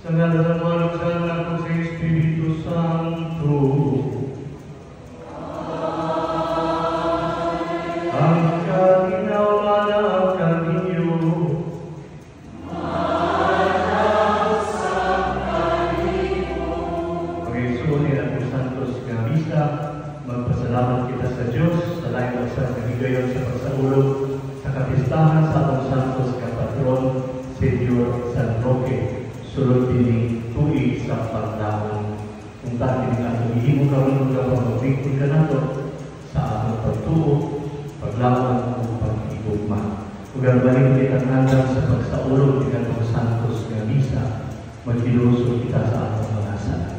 Sa ngalan ng Ama at ng Anak at ng Espiritu Santo. Ang kaginawala ninyo. Pag-isulin at ng Santos Gamisa, magpasalamat kita sa Diyos sa lain sa kaligayon sa pagsaulog sa kapistahan sa atong Santos Kapatron, Senyor San Roque, sulod din tuig sa pagdahon. Kung takin nga tumihimo karon ng kapamagpikon ka nato sa atong pagtuo, paglawan o pag-igugma. Ugarbalik kita hanggang sa pagsaulog ng atong Santos Gamisa, magkiluso kita sa atong mga sala.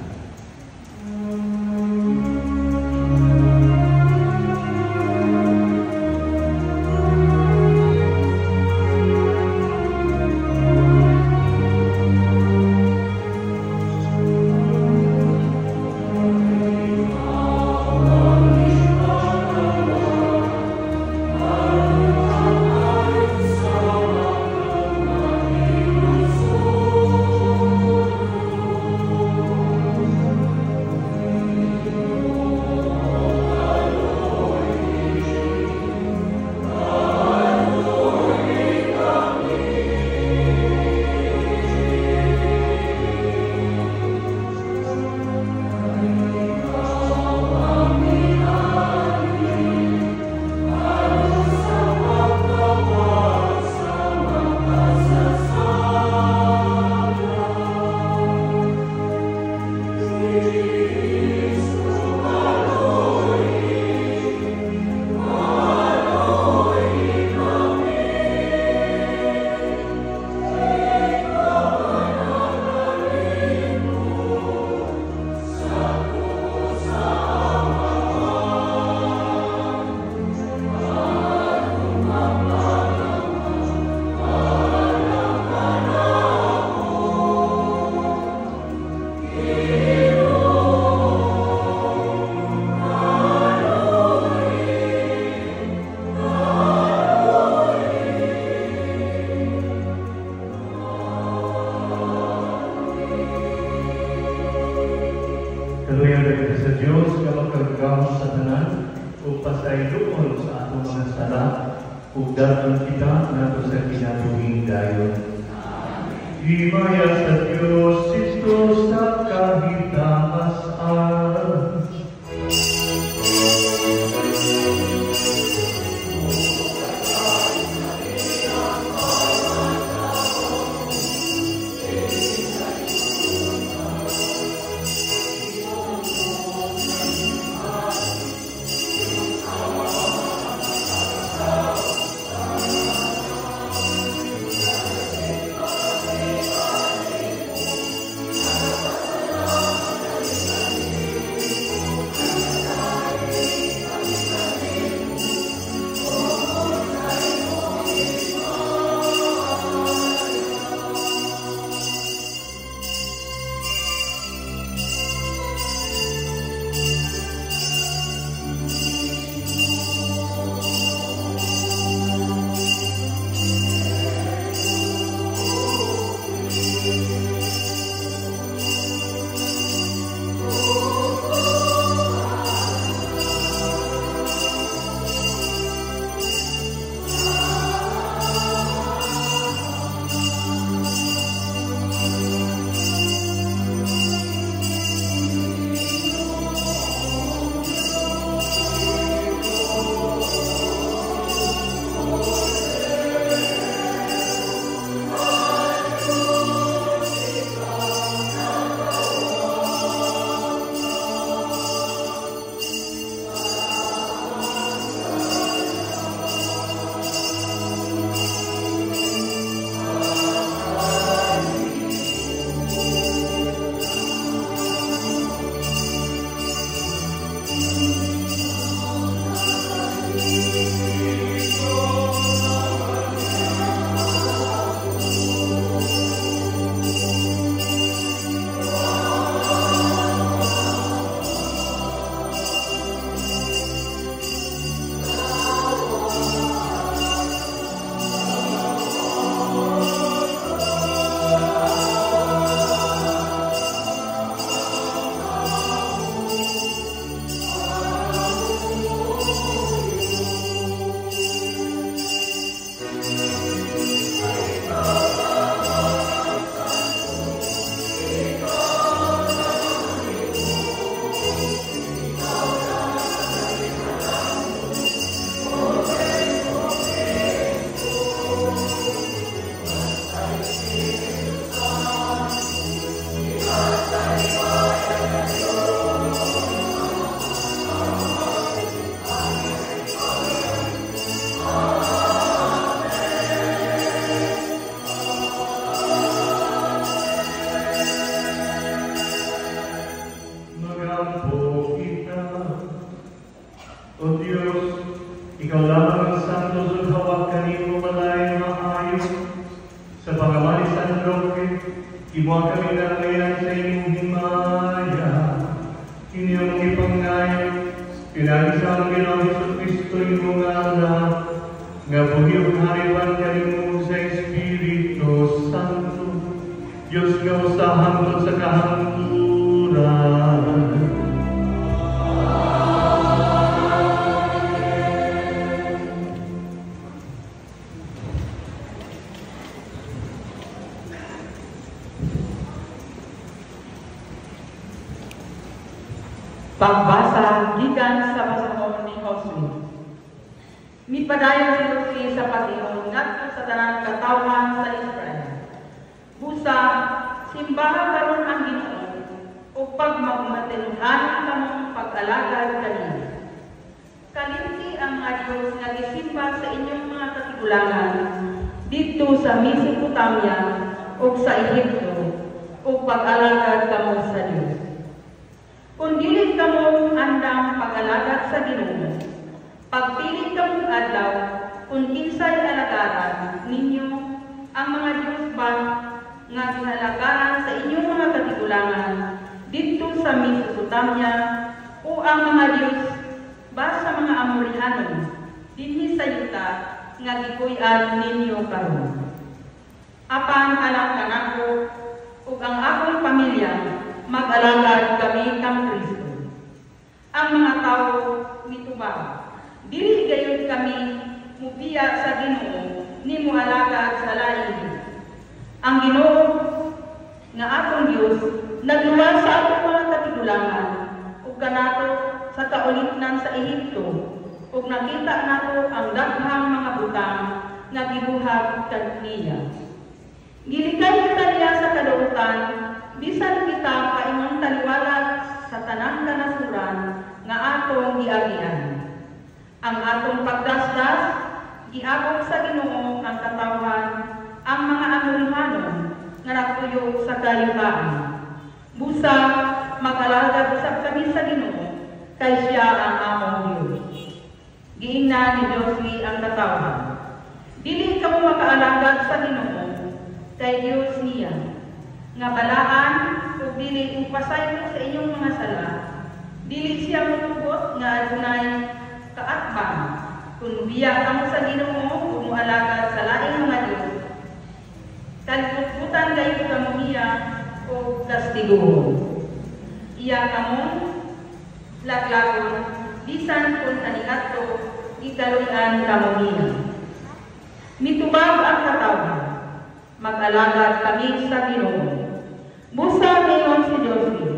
Kaluyan na sa Diyos, kapagkagawang sa tanan, o pasayloon sa atong mga sala, o daton kita nato sa kinatuwing dayon. Himaya sa Diyos, Sisto sa kahitaas-an. San Roque, ibuha kami na ngayon sa inyong himaya. Inyong ipangnay, pinag-isang Ginoong Jesucristo yung mga anak, nga buhiyong haripan kanimo sa Espiritu Santo, Diyos nga usahan mo sa kahangturan. Pagbasa gikan sa pasahon ni Josue. Mipadayon si Josue sa Panginoon ngadto sa tanang katawhan sa Israel. Busa simbahan karon ang Ginoo ug pagmagmatinuhan kamong pag-alagad kanina. Kalimti ang mga Dios nga gisimba sa inyong mga katigulangan didto sa Mesopotamia ug sa Ehipto ug pag-alagad kamo sa Dios. Kung dilit kamo andang pag-alagad sa Ginoo, pagpilit kamo adlaw kung kinsay alagaran ninyo ang mga Diyos ba nga ginalagaran sa inyong mga katigulangan dito sa Mesopotamia o ang mga Diyos ba sa mga Amorihano dinhi sa yuta nga gikuy-an ninyo karon. Apan alam kanako ug ang akong pamilya mag-alagad kami kang Kristo. Ang mga tao mitubag, dili gayon kami mubiya sa Ginoo ni mualagad sa lain. Ang Ginoo nga atong Dios nagluwas sa atong mga katigulangan ug kanato sa kaulitan sa Ehipto ug nakita nato ang daghang mga butang nga gibuhat kaniya. Gilikay kita niya sa kadautan bisan kita paingon taliwalag sa tanang kanasuran nga atong giagian. Ang atong pagdasdas giabot sa Ginoo ang katawhan ang mga Amorihano nga nagtuyo sa kayutaan. Busa mag-alagad usab kami sa Ginoo kay siya ang among Dios. Giingna ni Josue ang katawhan. Dili kamo makaalagad sa Ginoo kay Dios niya nga balaan ug dili upasay sa inyong mga sala, dili siya motugot nga adunay kaatbang kun biya kamo sa Ginoo ug moalagad sa laing mga Dios. Kalbutan kayo kamo niya o kastiguhon. Iya kamo laglagon bisan kun kaniadto gikaluyan kamo niya. Mitubag ang katawhan, mag-alagad kami sa Ginoo. Busa ngayon si Josue,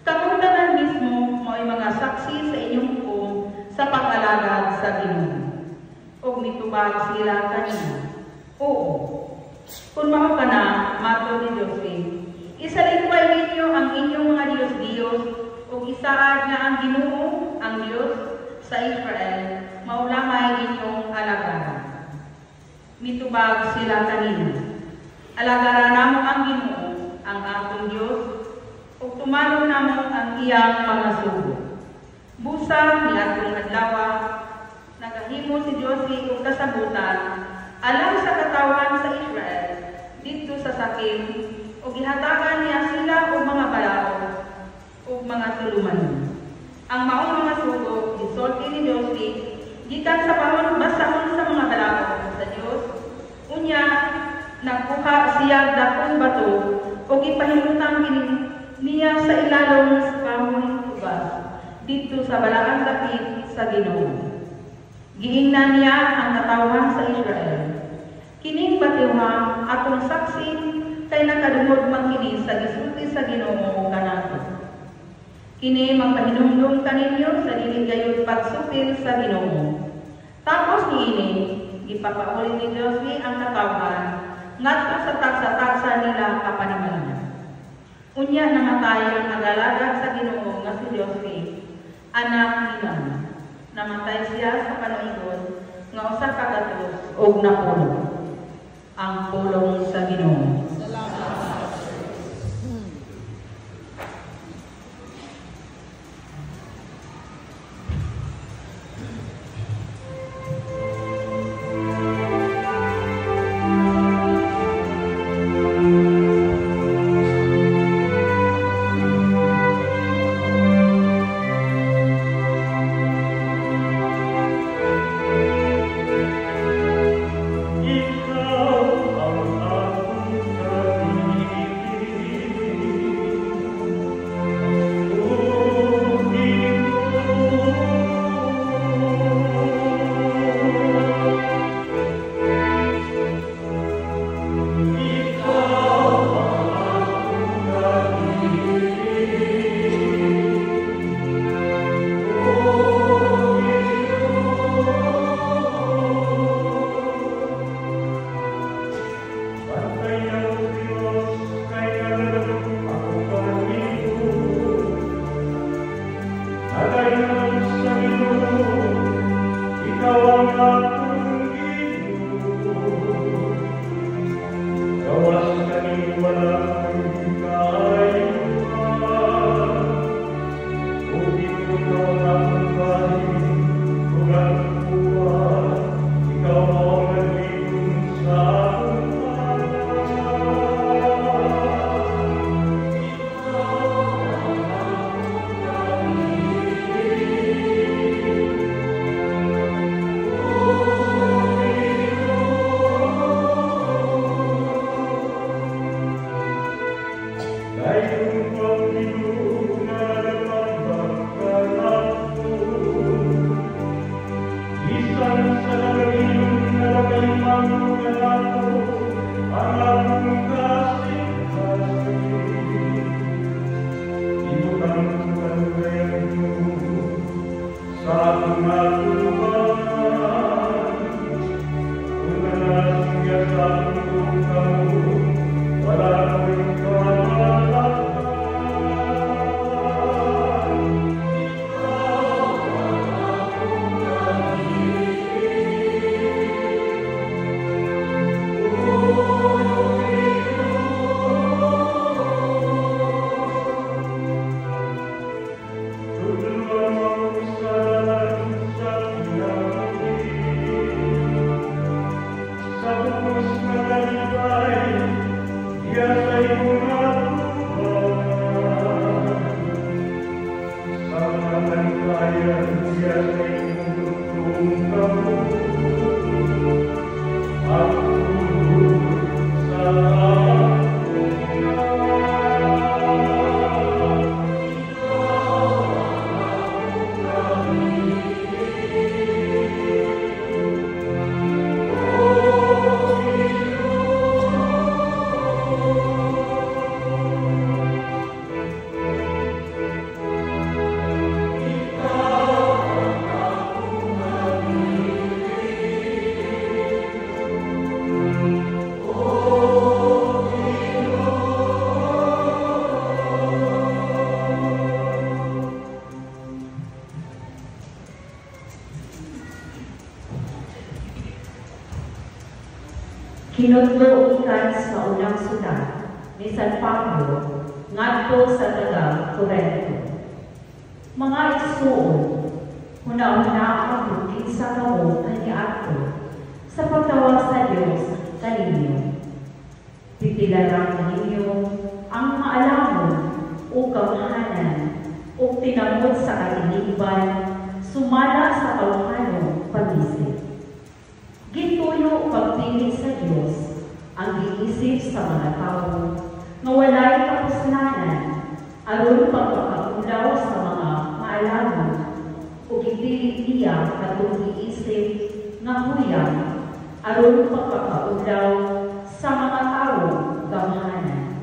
kamundanan mismo mo'y mga saksi sa inyong buong sa pag-alagad sa Ginoo. O mitubag sila kanina. Oo, kung mao ka na, mato ni Josue, isalikway ninyo ang inyong mga Diyos-Diyos o isaad nga ang Ginoo, ang Diyos sa Israel, maulamay inyong alagaran. Mitubag sila kanina. Alagaran namo ang Ginoo, ang atong Diyos, ug tumalo namo ang iyang mga sugo. Busa ni atong adlaw, nagahimo si Josue ug kasabutan alang sa katawhan sa Israel didto sa Sakim ug gihatagan niya sila og mga balao ug mga tulumanon. Ang maong mga sugo gisulti ni Josue gikan sa basahon sa mga balao sa Dios. Unya nagkuha siya dakong bato o ipahimutang niya sa ilalong sa kahoy tubas dito sa balaan dapit sa Ginoo. Giingnan niya ang katawhan sa Israel. Kining batiwha atong saksi kay nakadungog man kini sa gisulti sa Ginoo kanato. Kini magpahinumdum kaninyo sa dili gayud pagsupil sa Ginoo. Tapos niini gipapauli ni Josue ang katawhan ngadto sa tagsa-tagsa nila kapanimalan. Unya namatay ang nag-alagad sa Ginoo nga si Josue, anak ni Nun. Namatay siya sa panuigon nga usa ka gatos ug napulong. Ang pulong sa Ginoo. Kinudlo ikan sa unang sulat ni San Pablo ngadto sa taga Corinto. Mga igsoon, huna-huna ang bukid sa kamo kaniadto sa pagtawa sa Dios kaninyo. Pitilarang ninyo ang maalamon o kamhanan o tinamod sa katinigban sumala sa kauhanong pag-isip. Gituyo pagpili sa Diyos ang giisip sa mga tao nga walay kapusnanan aron pagpakaulaw sa mga maalamon o gipili niya katong giisip nga huyang aron pagpakaulaw sa mga tao gamhanan.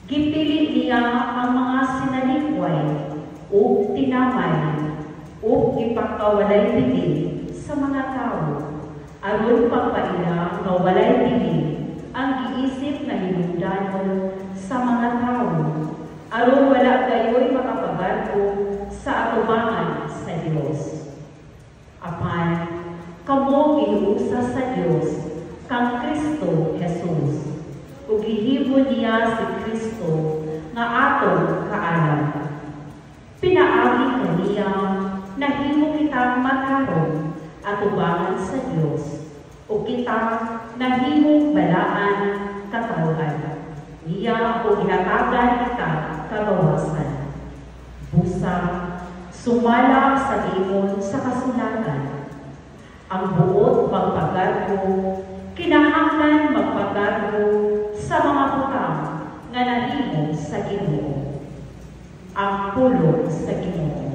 Gipili niya ang mga sinalikway o tinamay o ipagkawalay tingin sa mga tao aron pagpaila nga walay tingin ang giisip na hinungdanon sa mga tao aron wala gayoy makapabarko sa atubangan sa Dios. Apan kamo ginuusa sa Dios kang Kristo Jesus ug gihimo niya si Kristo nga atong kaalam. Pinaagi kaniya nahimo kitang matarong atubangan sa Dios o kita nahimong balaan katawhan. Niya o ginatagan kita kagawasan. Busa, sumala sa imon sa kasulatan. Ang buot magpagarbo, kinahanglan magpagarbo sa mga butang nga nahimo sa Ginoo. Ang pulong sa Ginoo.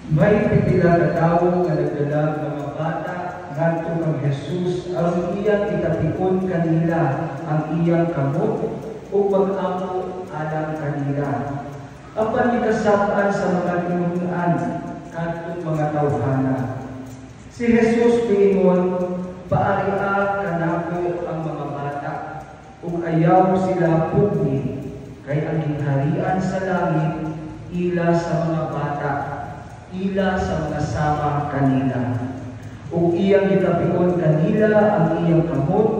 May pipila na tawo nga nagdala mga bata ngadto kang Jesus aron iyang itapikon kanila ang iyang kamot ug mag-amo alang kanila. Apan gikasab-an sa mga tinunan kadtong mga tawhana. Si Jesus pingon, "Paaria kanako ang mga bata ug ayaw sila pugni kay ang gingharian sa langit ila sa mga bata, ila sa mga sama kanila. Ug iyang gitapikon kanila ang iyang kamot,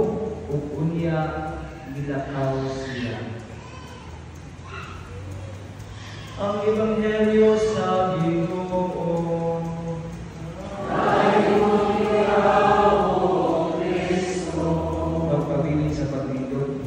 ug unya gilakaw siya." Ang Ebanghelyo sa Ginoo. Magpabilin sa paglingkod.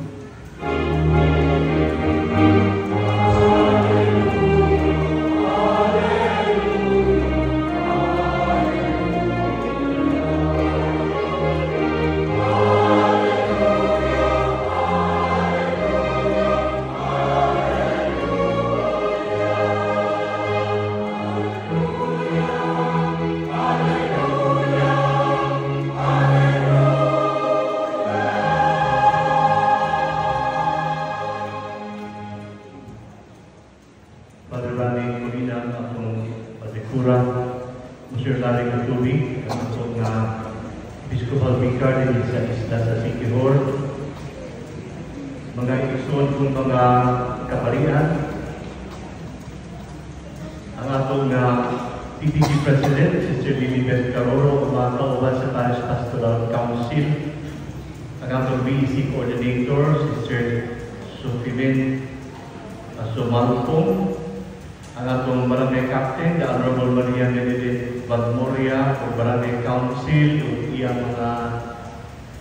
Padre Rani Molina, akong Padikura, Monsieur Larry Katubi, ang akong Episcopal Vicar din sa isla sa Siquijor, mga isuon kong mga kaparian, ang atong PPG President, Sister Lilibet Caroro, ang mga kauban sa Parish Pastoral Council, ang atong BEC Coordinator, Sister Sophie Sumalpong, ang atong Barangay Captain, the Honorable Maria Benedict Valmoria, o Barangay Council, o iyang mga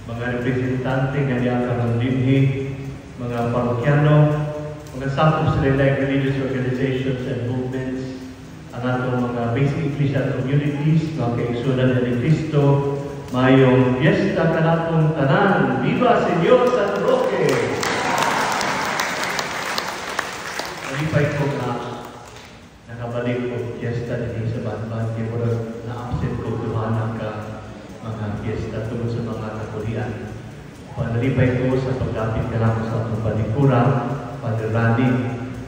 representante nga niya karang dinhi, mga parokyano, mga sakop sa religious organizations and movements, ang atong mga basic ecclesial communities, mga kaigsunan ni Cristo, mayong fiesta kanatong tanan. Viva Señor San Roque! Nalipay ko nakabalik ko fiesta din sa Banban, kaya wala na-absent ko duhana ka mga fiesta tungkol sa mga kakulian. Panalipay ko sa paglapit ka lang sa atong Padikura, Padre Rani,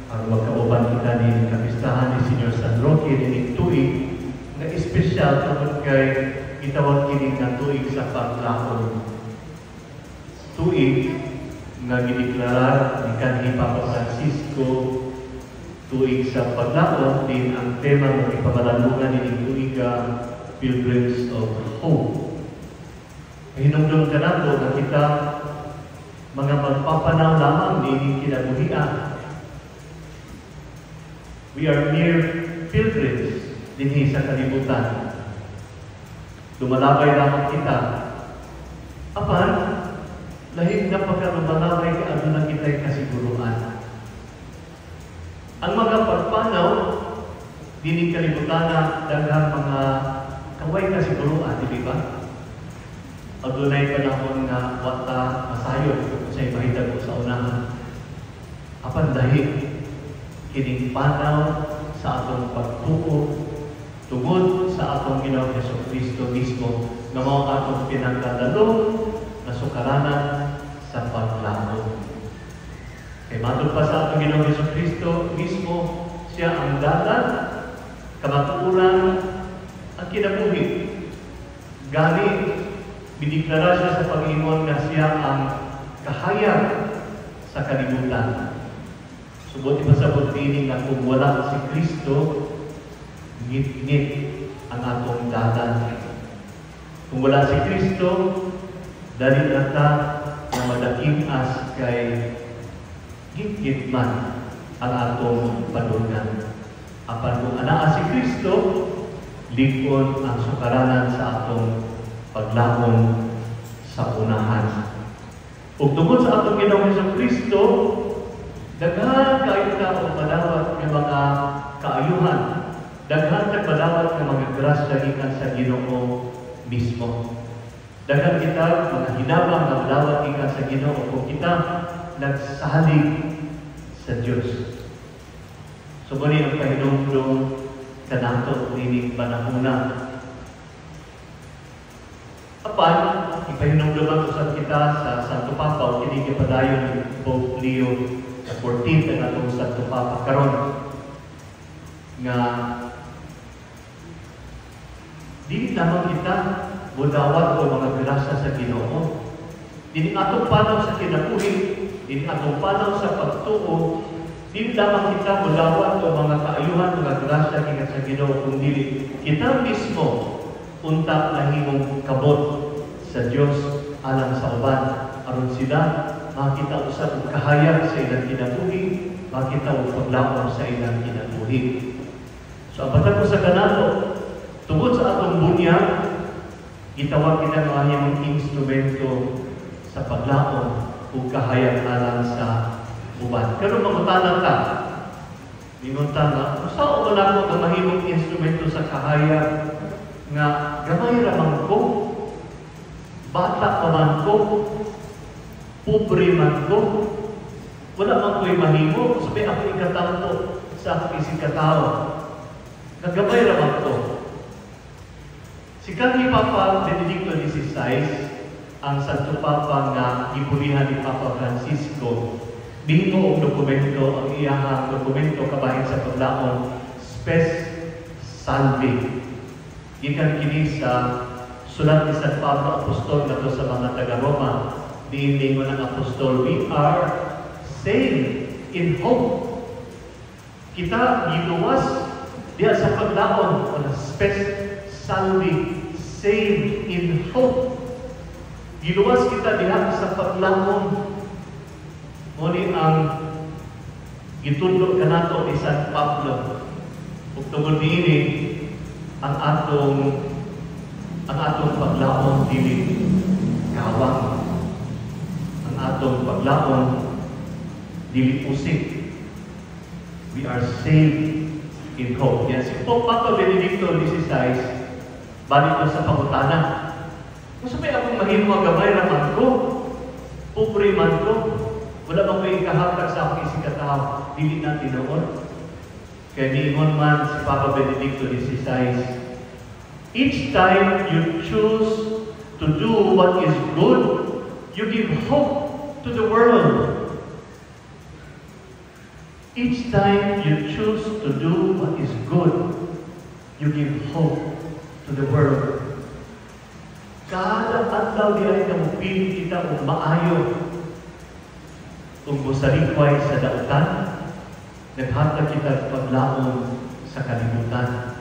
ang magkauban kita ni kapistahan ni Señor San Roque ni tuig na espesyal tungkol kay itawag kini na tuig sa paglaon. Tuig nga gideklara ni kanhi Papa Francisco, tuig sa paglaon din ang tema ng ipamalanungan ni tuiga Pilgrims of Hope. Hinungdong ka nato na kita mga magpapanaw lamang din kinabuhian. We are mere pilgrims din sa kalibutan. Dumalabay lamang kita. Apan, lahing na pagkalumalabay ka ano na kita'y kasiguruan. Ang mga pagpanaw, dining kalibutan na daghang mga kaway kasiguruan, di ba? Adunay panahon nga wata masayon sa mahitag ko sa unahan. Apan dahil kining panaw sa atong pagtuo tungod sa atong Ginoong Jesucristo mismo nga mao atong pinagdadalong na sukaranan sa paglaom. Kay matod pa sa atong Ginoong Jesucristo mismo, siya ang dalan, kamatuoran, ang kinabuhi. Gani, bideklara siya sa Panginoon na siya ang kahayag sa kalibutan. Subot ipasabot din nga kung wala si Kristo, ngit-ngit ang atong dalan. Kung wala si Kristo, dali nata na madaking as kay git-git man ang atong padulngan. Apan kung anaa si Kristo, likod ang sukaranan sa atong paglaom sa unahan. Ug tungod sa atong Ginoong Jesucristo, daghan kayo ka o padawat ng mga kaayuhan, daghan ka padawat ng mga grasya ikan sa Ginoo mismo. Daghan kita mga hinabang na padawat ikan sa Ginoo kung kita nagsalig sa Diyos. So muli ang pahinumdum kanato nining panahuna. Apan, ipahinumduman usab kita sa Santo Papa o kini gipadayon ni Pope Leo XIV ang atong Santo Papa karon nga dili lamang kita budawat o mga grasya sa Ginoo. Dili atong panaw sa kinabuhi, dili atong panaw sa pagtuo, dili lamang kita budawat o mga kaayuhan, mga grasya kingat sa Ginoo, kundi kita mismo unta nahimong kabot sa Dios alang sa uban aron sila makita usab og kahayag sa ilang kinabuhi, makita og paglaom sa ilang kinabuhi. So apatan ko sa kanato tungod sa atong bunyag, gitawag kita nga mahimong instrumento sa paglaom ug kahayag alang sa uban. Pero mangutanan ka, minunta nga, saan ko lang ang mahimong instrumento sa kahayag nga gamay ramang ko, bata pa man ko, pobre man ko, wala man ko'y mahimo, sabi ako ikatampo sa akong isang katao. Nagamay ramang ko. Si kani Papa Benedicto XVI, ang Santo Papa nga gipulihan ni Papa Francisco, bihimo og dokumento, ang iyahang dokumento kabahin sa paglaon, Spes Salvi. Gikan kini sa sulat ni San Pablo Apostol nato sa mga taga-Roma, diingon ng Apostol, we are saved in hope. Kita giluwas diya sa paglaon, o Spes Salvi, saved in hope. Giluwas kita diha sa paglaon. Ngunit ang gitudlo kanato ni San Pablo, ug tungod niini ang atong paglaon dili kawang. Ang atong paglaon dili usik. We are saved in hope. Yan si Pope Papa Benedicto XVI, balik ko sa pangutana. Kung sabi akong mahimo gamay raman ko, pobre man ko, wala bang may kahatag sa akong isang katao, dili na tinuon. Kaya niingon man si Papa Benedicto XVI, each time you choose to do what is good, you give hope to the world. Each time you choose to do what is good, you give hope to the world. Kada adlaw diay nga mupili kita og maayo kung musalikway sa dautan, naghatag kita paglaom sa kalibutan.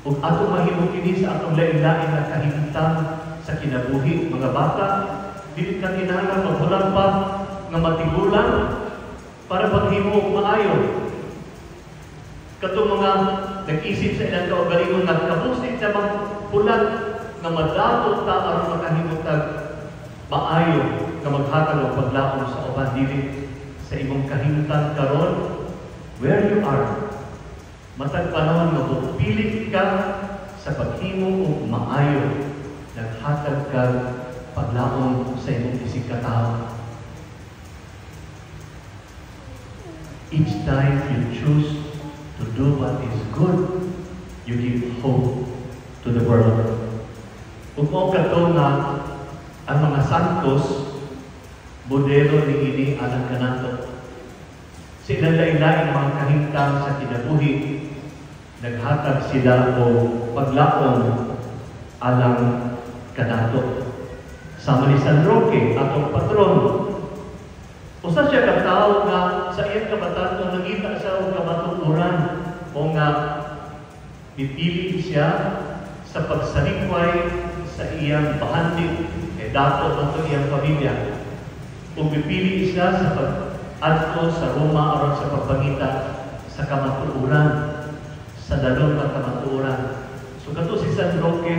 Ug ato mahimo kini sa atong lain-lain na kahimtang sa kinabuhi, mga bata, dili ka kinahanglan maghulang pa nga matigulan para paghimo og maayo. Katong mga nag-isip sa ilang kaugalingon, nagkapusin sa mga pulat nga madatot ta aron makahimutag maayo nga maghatag og paglaom sa uban dili sa imong kahimtang karon where you are. Matag panahon nga pupili ka sa paghimo og maayo, naghatag ka paglaom sa imong isig katao. Each time you choose to do what is good, you give hope to the world. Kung mo kato na ang mga santos, modelo ni ini alang kanato. Sa ilang lain-lain mga kahimtang sa kinabuhi, naghatag sila o paglaom alang kanato. Sama ni San Roque, atong patron. Usa siya katao nga sa iyang kabatan nangita siya og kamatuoran o nga pipili siya sa pagsalikway sa iyang bahandi kay dato ang iyang pamilya. Kung pipili siya sa pag-adto sa Roma aron sa pagpangita sa kamatuoran, sa dalong kamatuoran. So kato si San Roque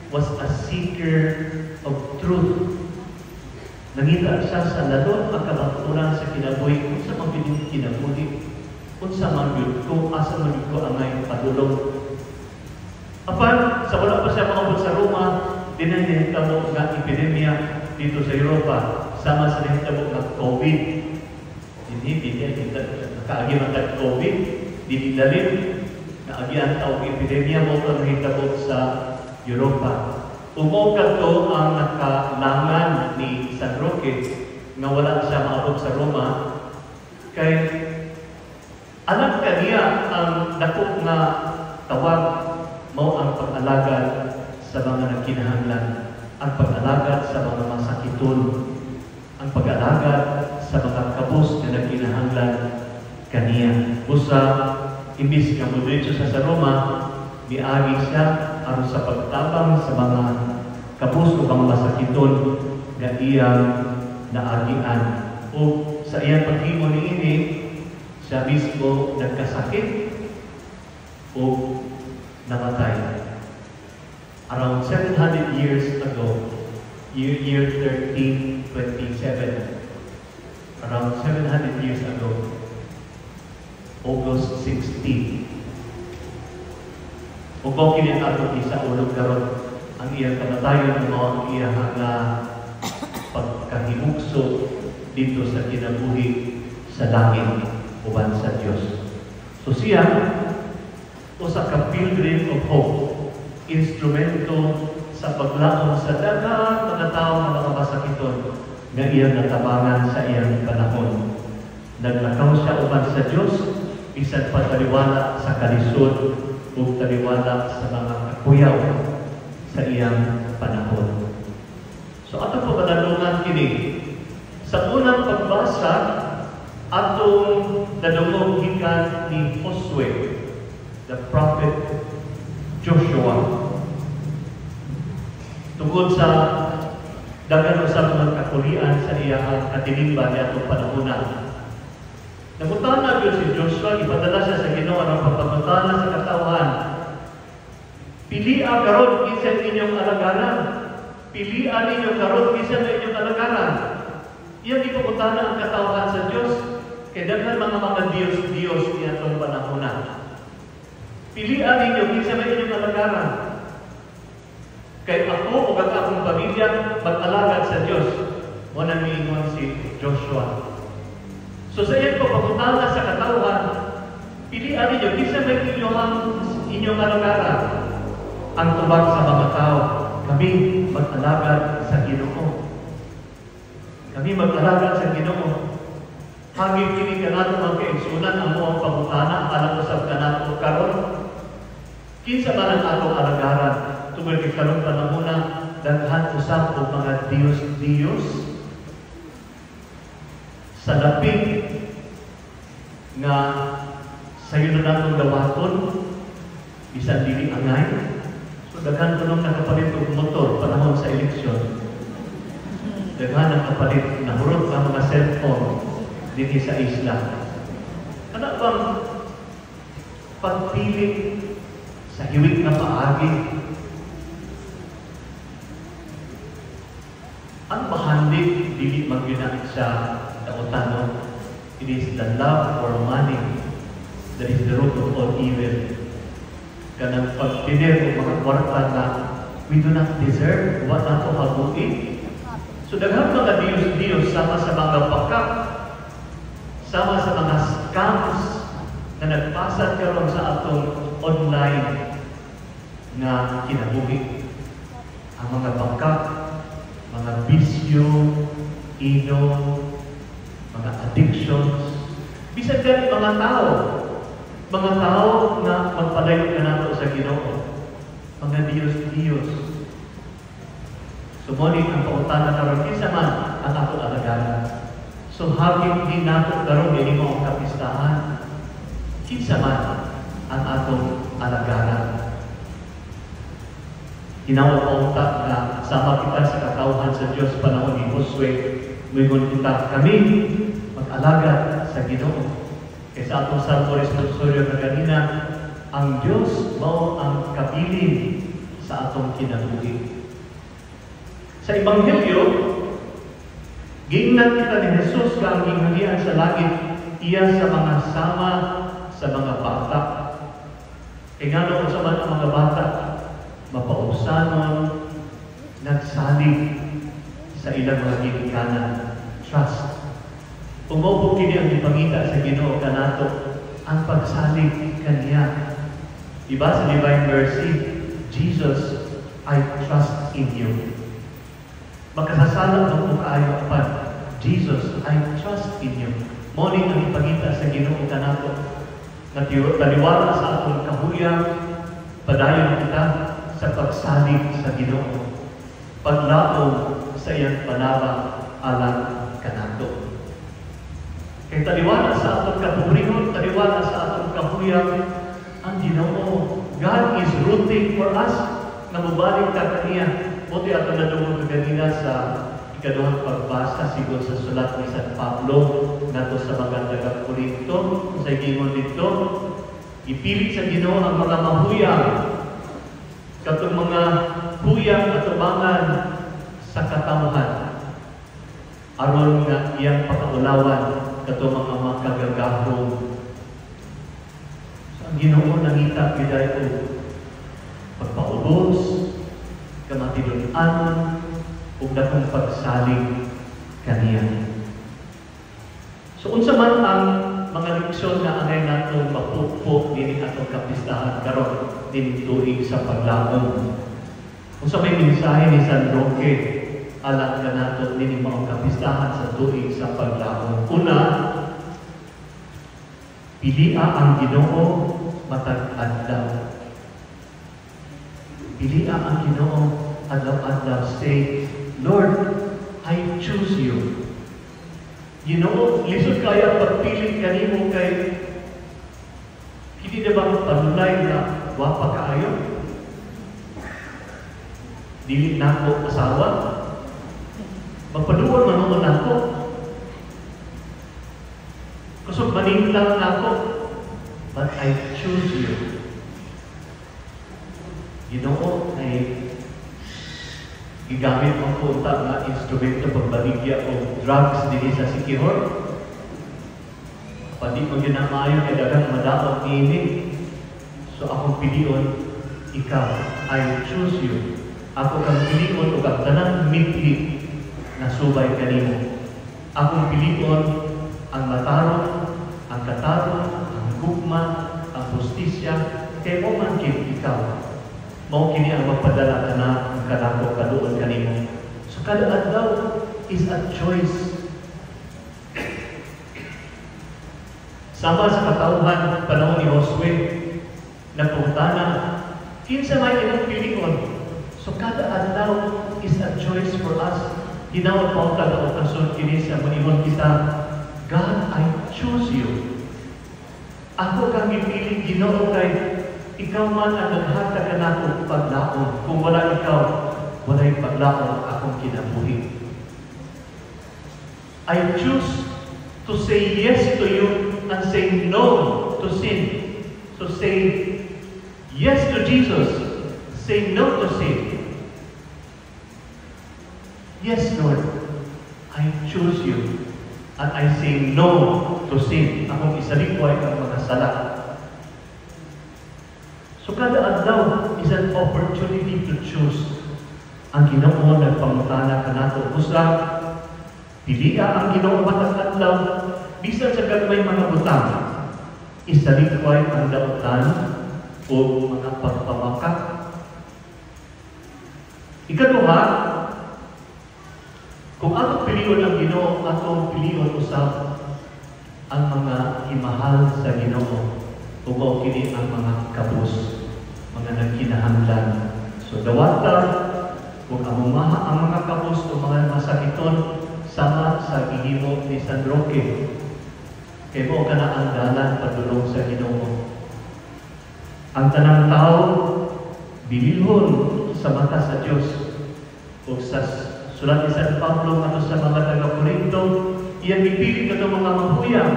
was a seeker of truth. Nangita siya sa dalong kamatuoran sa kinabuhi, kung sa mga kinabuhi, kung sa mga ko, asa mga ko ang may padulong. Apan, sa wala pa siya maabot sa Roma, dinahitabo nga epidemya dito sa Europa, sama sa nahitabo ng COVID. Hindi, nakaagi man ng COVID, dinidalin. na agian taong epidemya mo kang hitabo sa Europa. Umog to ang nakalangan ni San Roque nga wala siya maabot sa Roma kay alam kaniya ang dako nga tawag mo ang pag-alagad sa mga nagkinahanglan, ang pag-alagad sa mga masakiton, ang pag-alagad sa mga kabus na nagkinahanglan kaniya. Busa, imbis nga mudritso sa Roma, miagi siya aron sa pagtabang sa mga kabus o mga masakiton nga iyang naagian. O sa iyang paghimo niini, siya mismo nagkasakit o namatay. Around 700 years ago, year 1327, around 700 years ago, August 16, ug kini ato isa ulog karon ang iyang kamatayon mo ang iyang nga pagkahimugso dito sa kinabuhi sa langit uban sa Dios. So siya usa ka pilgrim of hope, instrumento sa paglaom sa daghang mga tawo nga mga masakiton nga iyang natabangan sa iyang panahon. Naglakaw siya uban sa Dios bisan pa taliwala sa kalisod o taliwala sa mga kakuyaw sa iyang panahon. So ato po kadalungan kini sa unang pagbasa atong nadungog gikan ni Josue, the prophet Joshua, tungkol sa dagan usab mga kakulian sa iyang katilingban ni atong panahon. Nangutana gyud si Joshua, ipadala siya sa Ginoo ang pagpangutana sa katawhan. Pilian karon kinsa inyong alagaran. Pilian ninyo karon kinsa inyong alagaran. Iyang ipangutana ang katawhan sa Dios kay daghan mga Diyos ni atong panahon. Pilian ninyo kinsa inyong alagaran. Kay ako o ang akong pamilya mag-alagad sa Dios. Muna miingon si Joshua. So sa iyang pagpangutana sa katawhan, pilian ninyo kinsa inyong alagaran. Ang tubag sa mga tao, kami mag-alagad sa Ginoo. Kami mag-alagad sa Ginoo. Hangin kini kanato mga kaigsunan ang mga pangutana alam usab kanato karon. Kinsa man ang atong alagaran tungod kay karong panahon daghan usab og mga Diyos sa lapig nga sayo na natong dawaton bisan dili angay. So daghan kuno nakapalit og motor panahon sa eleksyon. Daghan nakapalit na hurot ang mga cellphone dito sa isla. Ano bang pagpili sa hiwig na paagi? Ang mahandig dili magyuna sa daotanon. It is the love for money that is the root of all evil. Kanang pagpili ng mga kwarta na we do not deserve, what nato habuin. So daghang mga Diyos sama sa mga pakak, sama sa mga scams na nagpasad karon sa atong online na kinabuhi. Ang mga pakak, mga bisyo, inom, mga addictions, bisan din mga tao na magpadayon ka nato sa Ginoo, mga Diyos. Sumunod ang pautana karon kinsa man ang ato alagaran. So hagit din nato karon dili mo ang kapistahan. Kinsa man ang atong alagaran. Ginawa pa utak na sama kita sa katawhan sa Diyos panahon ni Josue. Muingon kita kami mag-alagad sa Ginoo. Kaysa atong Salmo responsoryo na kanina, ang Diyos mao ang kabilin sa atong kinabuhi. Sa Ebanghelyo, giingnan kita ni Jesus ka ang ginghalian sa langit iya sa mga sama sa mga bata. Kaya nga nung sa mga bata, mapausanon, nagsalig sa ilang mga ginikanan. Trust. Kung maupo kini ang ipangita sa Ginoo kanato, ang pagsalig kaniya. Diba sa Divine Mercy, Jesus, I trust in you. Magkasasala ng kaayo pa, Jesus, I trust in you. Morning ang ipagita sa Ginoo kanato. Taliwala sa atong kahuyang, padayon kita sa pagsalig sa Ginoo. Paglaom sa iyang panaba alang kanato. Kay taliwala sa atong kapuringon, taliwala sa atong kahuyang, ang Ginoo. God is rooting for us na mubalik ka kaniya. Buti ato na dumog kanina sa ikaduhang pagbasa siguro sa sulat ni San Pablo nato sa mga taga-Korinto sa gingon dito, ipilit sa Ginoo ang mga mahuyang katong mga huyang katubangan sa katawhan aron nga iyang pakaulawan katong mga makagagahong. So ang Ginoo nangita biday ko pagpaubos, kamatinunan, ug dakong pagsalig kaniya. So unsa man ang mga leksyon na angay nato mapupok dinhi atong kapistahan karon dinhi tuig sa paglaom. Unsa may mensahe ni San Roque alang kanato dinhi mga kapistahan sa tuig sa paglaom? Una, pilia ang Ginoo matag adlaw. Pilia ang Ginoo adlaw-adlaw. Say, Lord, I choose you. Ginoo, lisod kaya pagpilit kanimo kay hindi na ba panulay na wapa kaayo? Dili na ako asawa? Magpaduol man na ako. Kusog maningtang na ako. But I choose you. Ginoo ay gigamit ang punta nga instrumento pagbaligya o drugs din sa sikihor. Pati mo ginamayo kay dagang madaog ini. So akong pilion, ikaw, I choose you. Ako kang pilion o kang tanang mithi na subay kanimo. Akong pilion ang matarong, ang katarong, ang gugma, ang justisya, kay mo man ikaw. Mao kini ang magpadala na ang kanako kaduol kanimo. So kada adlaw is a choice. Sama sa katawhan panahon ni Josue nagpungtana kinsa may imong pilion. So kada adlaw is a choice for us. Ginawag pa ang kada okasyon kini sa moingon kita, God, I choose you. Ako kang ipili Ginoo kay ikaw man ang naghatag ka nato paglaom. Kung wala ikaw, wala'y paglaom akong kinabuhi. I choose to say yes to you and say no to sin. So say yes to Jesus, say no to sin. Yes, Lord, I choose you and I say no to sin. Akong isalikway ang mga sala. So kada adlaw is an opportunity to choose. Ang Ginoo nagpangutana kanato usa, pilia ang Ginoo matag adlaw bisan sa gagmay mga butang. Isalikway ang dautan o mga pagpamakat. Ikaduha, kung atong pilion ang Ginoo, atong pilion usab ang mga imahal sa Ginoo. Ubaw kini ang mga kabus, mga nagkinahanglan. So dawata, kung amumaha ang mga kabus o mga masakiton, sama sa gihimo ni San Roque. Kaya mo ka na ang dalan padulong sa Ginoo. Ang tanang tao, bilihon sa mata sa Diyos. O sa sulat ni San Pablo ato sa mga taga-Korinto, iyan ipili ka mga mahuyang,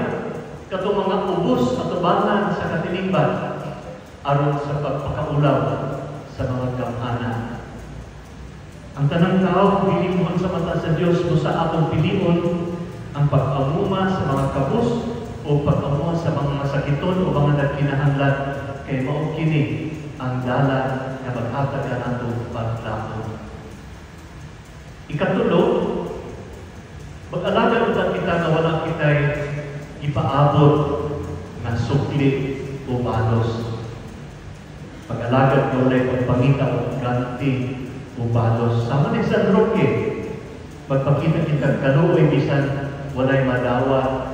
katong mga ubos at tubangan sa katilingban aron sa pagpakaulaw sa mga gamhanan. Ang tanang tao, bilihon sa mata sa Diyos o sa atong pilion ang pag-amuma sa mga kabus o pag-amuma sa mga masakiton o mga nagkinahanglan kay mao kini ang dalan na maghatag nato paglaom. Ikatulo, mag-alaga utan kita na wala kita'y ipaabot na sukli o balos. Pag-alagad mo ulit pagpangita o ganti o balos. Sama ni San Roque, magpakita kita kaluoy bisan walay madawa,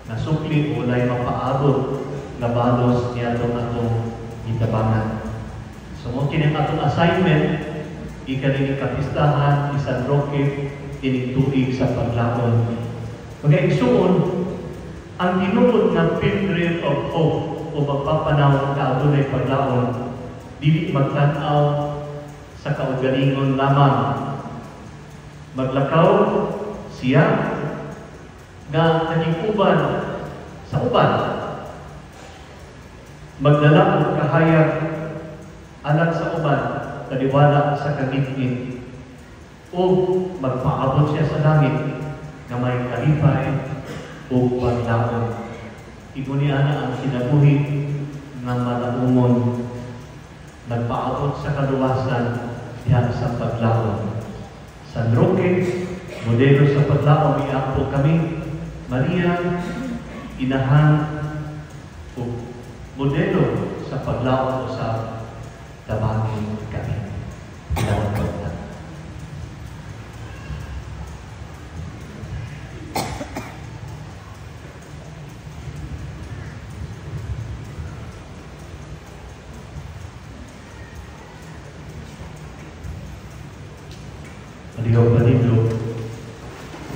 nasukli o walay mapaabot na balos niya atong itabangan. So mo kini atong assignment, ikaning kapistahan ni San Roque ining tuig sa paglaon. Mga igsuon, ang tinuod na pilgrim of hope o magpapanawag ka adunay paglaon, dili magtanaw sa kaugalingon lamang. Maglakaw siya nga naging-uban sa uban. Magdala og kahayag alang sa uban, taliwala sa kagitgit, o magpaabot siya sa langit na may kalipay o paglaon. Igunian ang kinabuhi ng malaumon, nagpaabot sa kaluwasan diyan sa paglaon. San Roque, modelo sa paglaon, iampo kami. Maria, inahan o modelo sa paglaon sa tabangin kami. Salamat po. Alihaw paniblo,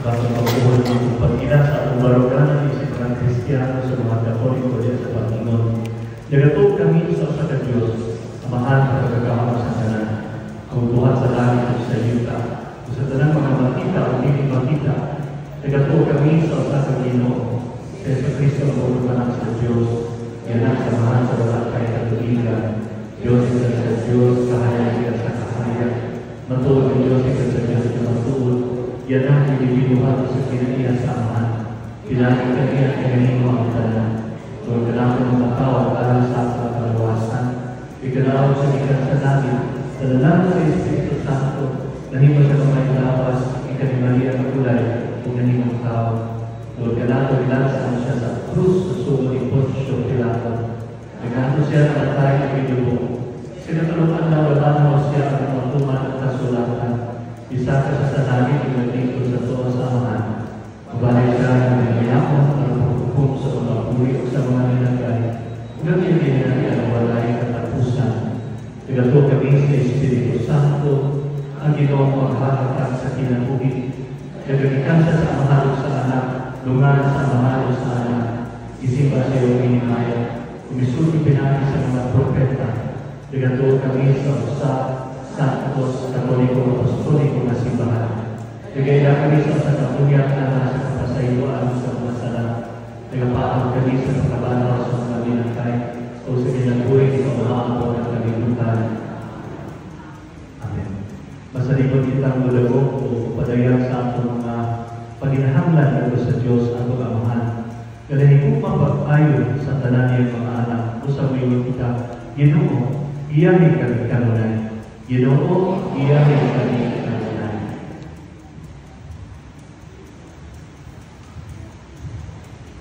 kasong pagpuhol ng pagkila sa atong baruganan isip ng Kristiyano sa mga Katoliko din sa Panginoon. Nagato kami sa usa ka Diyos, amahan sa pagkakama sa tanan, kung buhat sa langit at sa yuta, kung sa tanang mga makita o hindi makita. Nagato kami sa usa ka Ginoo, sa Kristo ang baruganan sa Diyos, yan ang samahan sa wala kay katuligan, Diyos sa Diyos, kahayag sa kahayag. Matuod ang Diyos sa Diyos na matuod. Yan ang ibibinuhan sa kinaiya sa amahan. Pinagin kaniya kanino ang tanan. Kung kailangan ng matawag alam sa ating kalawasan, ikanawag sa ikan sa langit, sa lalaki sa Espiritu Santo, nahimo sa mga ilawas, ikanimali ang kulay, kung nanimong tao. Kung kailangan ilansan siya sa krus sa sumo ni Poncio Pilato. Naghanto siya ng atay na binubo. Sinatulungan na wala mo siya ang matuman at kasulatan. Isa ka sa sanagin dito sa tuwa sa amahan. Mabalik siya ng nangyayaman ang paghukom sa mga puri o sa mga nilagay. Ganyan din natin ang walay katapusan. Tigato kami sa Espiritu Santo, ang ginawang maghahatag sa kinabuhi. Nagamitan siya sa amahalo sa anak, lungan sa amahalo sa anak. Isimba sa iyo minimaya. Umisulti pinati sa mga propeta. Tigato kami sa usa Santos, Katoliko, Apostoliko na simbahan. Nagayla kami sa kapunyan na sa kapasayuan sa mga sala. Nagapaan kami sa pagkabanaw sa mga binatay o sa ginagbuhay sa mga ako ng kalimutan. Amen. Masalipon kitang mulago o padayan sa atong mga paginahanglan sa Diyos ang pag-amahan. Kaya kung mapag-ayon sa tanan niyang mga anak o sa mga kita, Ginoo, iyahin kami kanunay. Ginoo, iyahin kami kanunay.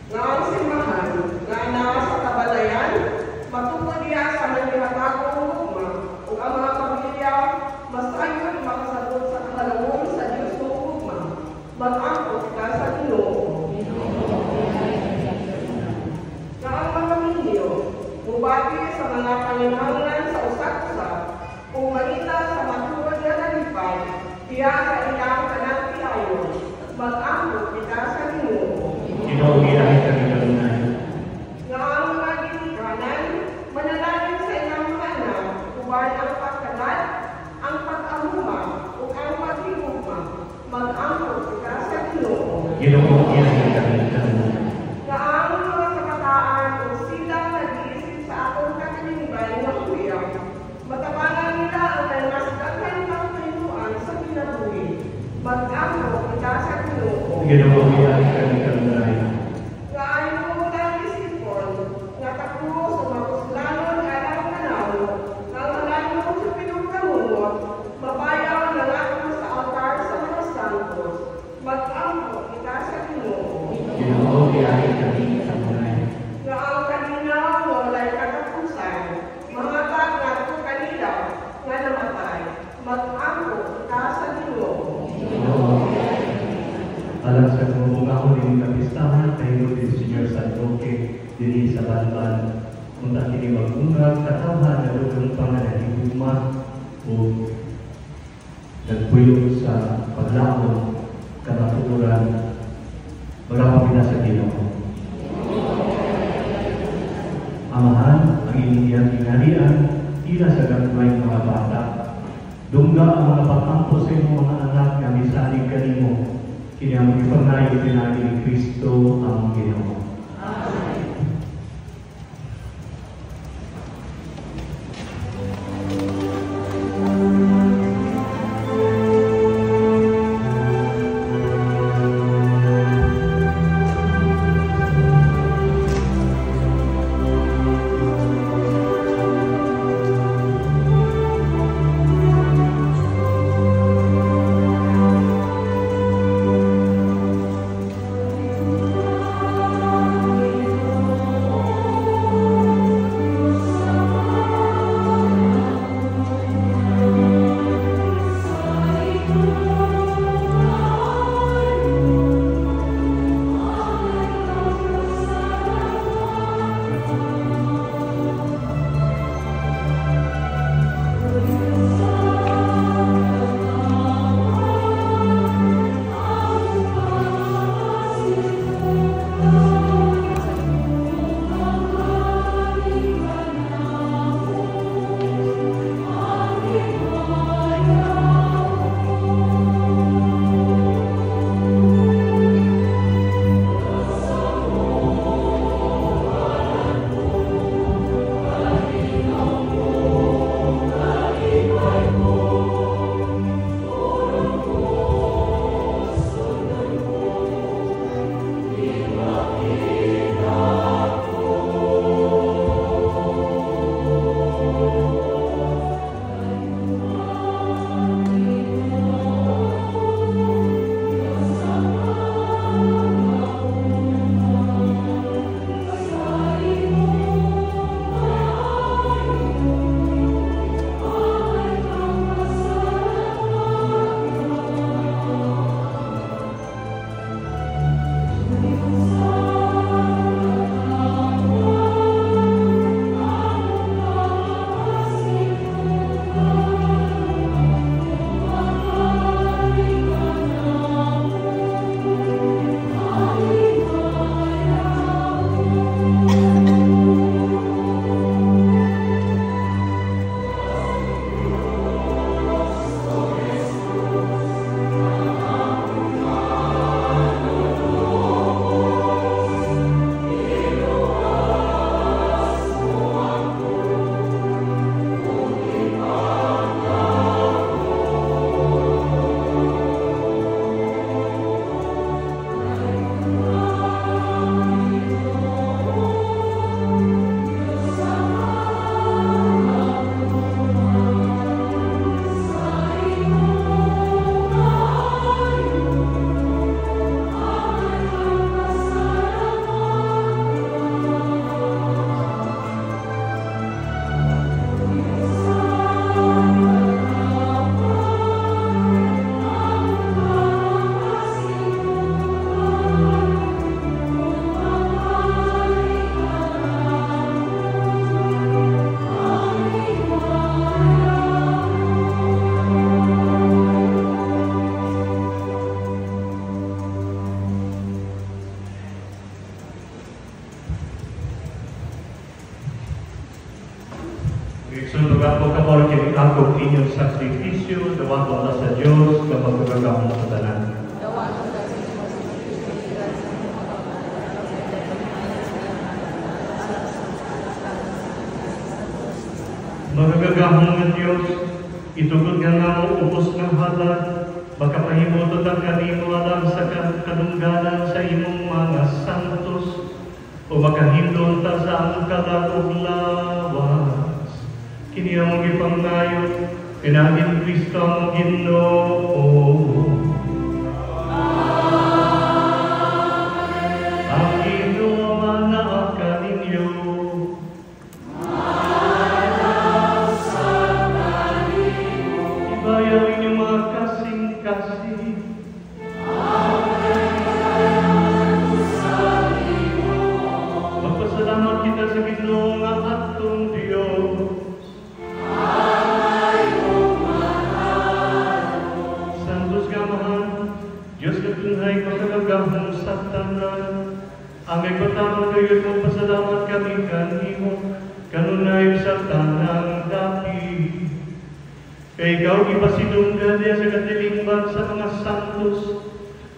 Nga ang simbahan, nga naa sa kabalayan, matungkol niya sa manlihatagong hukma, o ang mga pamilya, masayon makasagot sa kahalawon sa Diyos ng hukma, mag-angkot ka sa Ginoo. Nga ang mga minyo, mubati sa mga panginahanglan sa usak-usak, kung manita sa matuod na nalipay, tiya sa ilang kanang-tiayon, mag-angkot kita sa Ginoo. Ginoo, iyahin kami kanunay. Nga ang mga ginikanan, manalangin sa ilang mga anak, kuwan ang pagkagat, ang pag-amuma, o ang paghihugma, mag-angkot kita sa Ginoo. Ginoo, iyahin kami kanunay. Nga ang mga kabataan o silang nag-iisip sa akong katilingban ng kuya, matabangan nila ang mas daghang pagtayuan sa kinabuhi, mag-angkot kita sa Ginoo. Ginoo, iyahin kami kanunay. Nga ayaw ng isipon, nga takbo sa mapuslanon alam tanaw, nga malanong sa pinagkamungot, mabayaw na ako sa altar sa mga santos, mag-angkot kita sa Ginoo. Ginoo, iyahin kami kanunay. Nga ang kalinaw nga walay katapusan, mga tag nga diri sa banban unta kini mag-ungag katawhan na lugang panganahigugma o nagpuyo sa paglaon kanatuturan magapapila sa Ginoo. Amahan, ang inyong inarian, ila sa gagmay mga bata. Dungga ang mga patampo sa inyong mga anak na misalig kanimo. Kini ang ipangnayo pinagi ni Kristo ang Ginoo. Sunod ako kapag kinakog inyong sakripisyo, dawang na sa Diyos kapag magagawang sa tanan. Magagahong ng Diyos, itugod nga nga mo upos ng halad, baka mahimutot ang kanimo alam sa kadungganan sa imong mga santos, o makahindon ta sa ang kalagog lawas. Kini ang ipangnayon, pinagin Kristo ang Ginoo. Ang Ginoo manaak kaninyo. Ibayaw inyong mga kasing-kasing. Magpasalamat kanunay sa tanang dati. Kay ikaw ipasidunggan diya sa katilingban sa mga santos,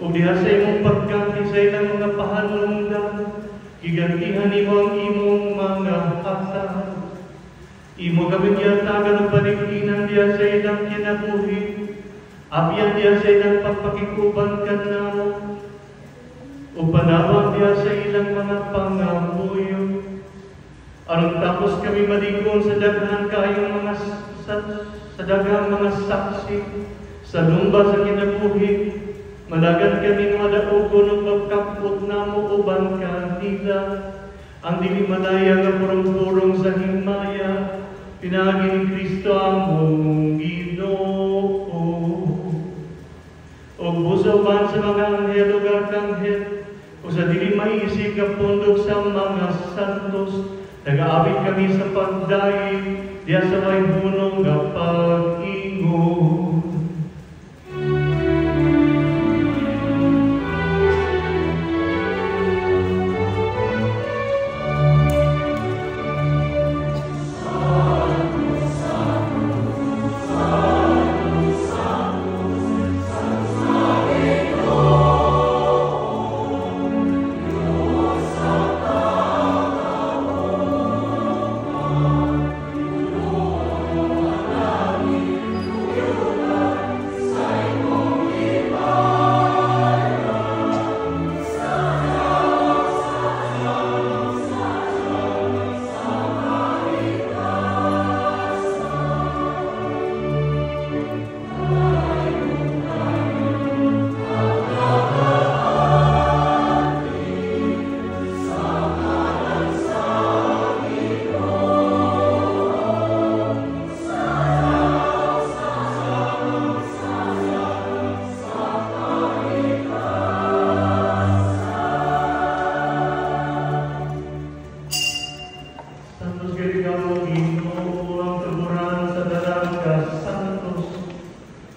o diha sa imong pagganti sa ilang mga pahanungdan, gigantihan imo ang imong mga hatag. Imo kabigyatagan ang panigdinan diya sa ilang kinabuhi, apian diya sa ilang pagpakikuban kanamo, o panawag diya sa ilang mga pangamuyo. Aron tapos kami maligon sa daghang kayong mga sa daghang mga saksi sa lumba sa kinabuhi, malagan kami madaugon ng pagkapot namo uban kanila, ang dili malaya nga purong-purong sa himaya, pinagi ni Kristo among Ginoo. O buso man sa mga anghel ug arkanghel, o sa dili maiisip nga pundok sa mga santos, nag-aabit kami sa pagdaig diya sa may hunong nga pag-ingon.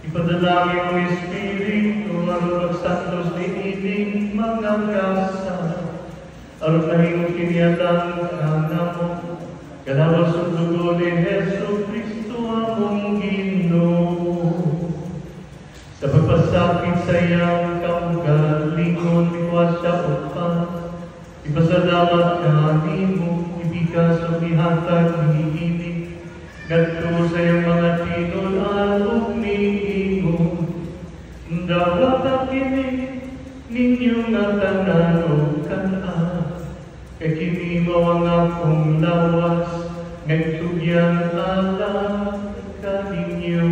Ipadalangin mo Espiritu, aron magsantos ni ining mga kasa, aron mahimong kiniyatan kanamo, kanawa sa dugo ni Hesus Kristo among Ginoo. Sa pagpasakit sa iyang kaugalingon, iwas siya upan, ipasalamat kanimo, ibigas o ihatag niinig, gadto sa iyang mga tinulan ug niingon. Dawat kini ninyo nga tanan o kana, kay kini mao ang akong lawas, nagtugyan ala kaninyo.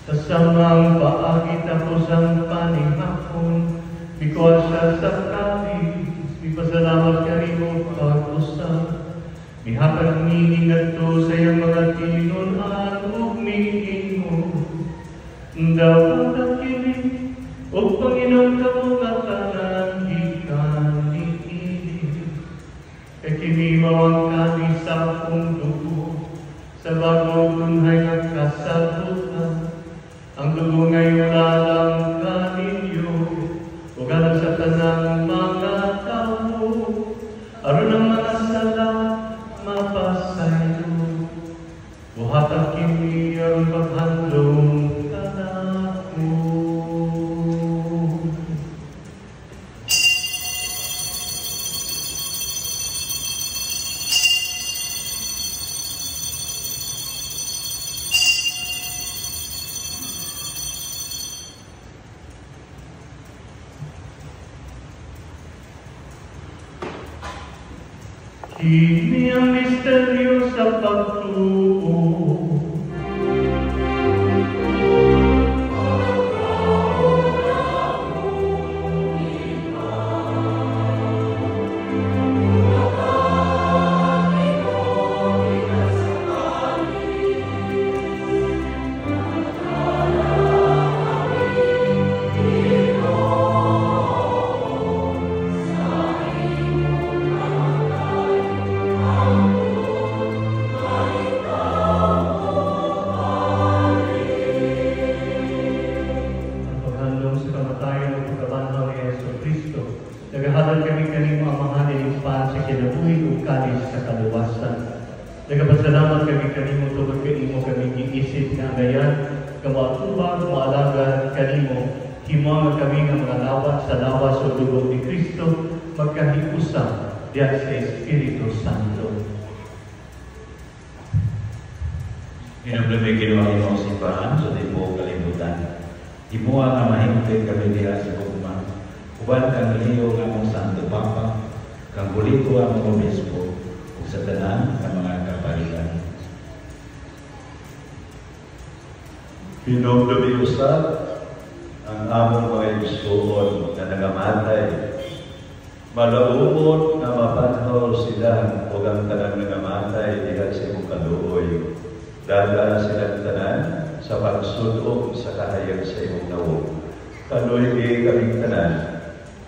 Kasamang paagi tapos ang panihapon, bikuha siya sa kami, ipasalamat kanimo pag-usap. Mihatag nini ngadto sa iyang mga tinunan ug miingon. Dawat kini ug Panginoon kamo nga tanan gikan niini. Kay kini mao ang kani sa akong dugo, sa bagong tunhay nga kasabutan. Ang dugo ngayon alam kaninyo, o ganang sa tanang mga tao, aron ang mga sala mapasayo. Buhatag kini aron paghandlong kanako. Kini ang misteryo sa pagtuo. Nagahalal kami kanimo amahan ng paan sa kinabuhi ug kalis sa kaluwasan. Nagapasalamat kami kanimo tungod kanimo kami giisip nga agayan, kamatuban, maalagan kanimo, himo kami nga mga lawat sa lawas o dugo ni Kristo, magkahiusa diyan sa Espiritu Santo. Inumdumi kinuha imong simbahan sa tibuok kalibutan. Himuha nga mahimutid kami diha sa gugma. Uban kang liyo nga mong Santo Papa, kang bulito ang mga obispo, ug sa tanan ng mga kapalitan. Hinumdumi usab ang among mga igsuon na nagamatay. Malaumot na mapanhaw sila o ang tanang nagamatay diha sa imong kaluoy. Dala silang tanan sa pagsulong sa kahayag sa imong nawog. Kanoy kaming tanan.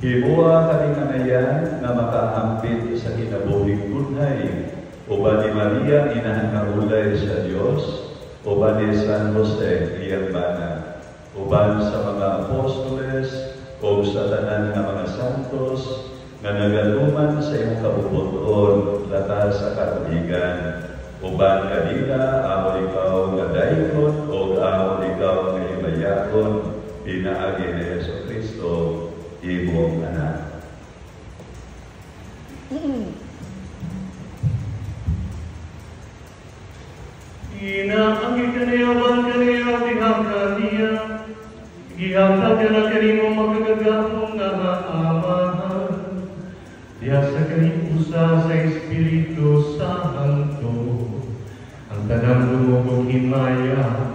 Himuha kaming anayan na makaampit sa kinabuhing tunay. Uban ni Maria, inahan nga ulay sa Diyos. Uban ni San Jose, iyang bana. Uban sa mga apostoles o sa tanan ng mga santos na nagaluman sa imong kabubuton latas sa katuligan. Uban kanila, amon ikaw nga daikon o amon ikaw nga imayakon, pinaagi ni Yesu Kristo, imong anak. Inaangi kaniyaban kaniya, tihaka niya, gihaka ka na kanimo magagagapong nga maamahan. Diya sa kaniusa sa Espiritu Santo, ang tanang lumubog himaya,